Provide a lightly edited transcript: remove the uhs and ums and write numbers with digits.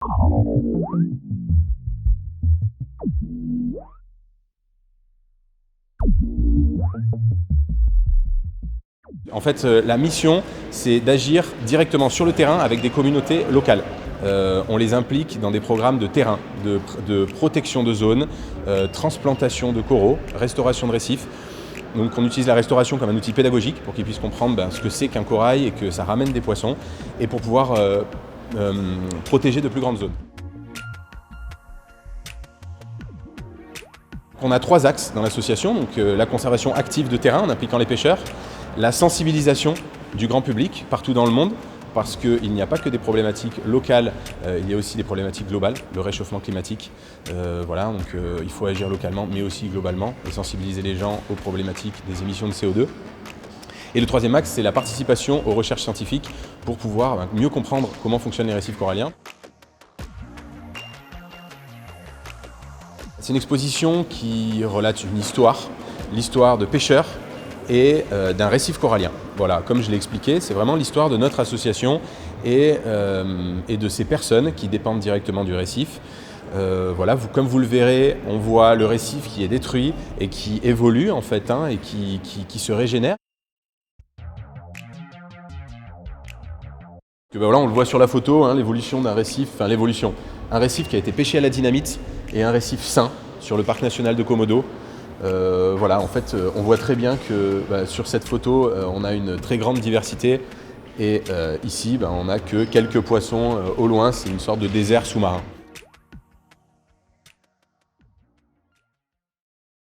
En fait, la mission, c'est d'agir directement sur le terrain avec des communautés locales. On les implique dans des programmes de terrain, de protection de zones, transplantation de coraux, restauration de récifs. Donc on utilise la restauration comme un outil pédagogique pour qu'ils puissent comprendre ce que c'est qu'un corail et que ça ramène des poissons, et pour pouvoir protéger de plus grandes zones. On a 3 axes dans l'association, donc la conservation active de terrain en impliquant les pêcheurs, la sensibilisation du grand public partout dans le monde, parce qu'il n'y a pas que des problématiques locales, il y a aussi des problématiques globales, le réchauffement climatique. Donc il faut agir localement, mais aussi globalement, et sensibiliser les gens aux problématiques des émissions de CO2. Et le 3e axe, c'est la participation aux recherches scientifiques pour pouvoir mieux comprendre comment fonctionnent les récifs coralliens. C'est une exposition qui relate une histoire, l'histoire de pêcheurs et d'un récif corallien. Voilà, comme je l'ai expliqué, c'est vraiment l'histoire de notre association et de ces personnes qui dépendent directement du récif. Comme vous le verrez, on voit le récif qui est détruit et qui évolue en fait, et qui se régénère. On le voit sur la photo, l'évolution d'un récif, un récif qui a été pêché à la dynamite et un récif sain sur le parc national de Komodo. On voit très bien que sur cette photo, on a une très grande diversité, et ici, on n'a que quelques poissons au loin, c'est une sorte de désert sous-marin.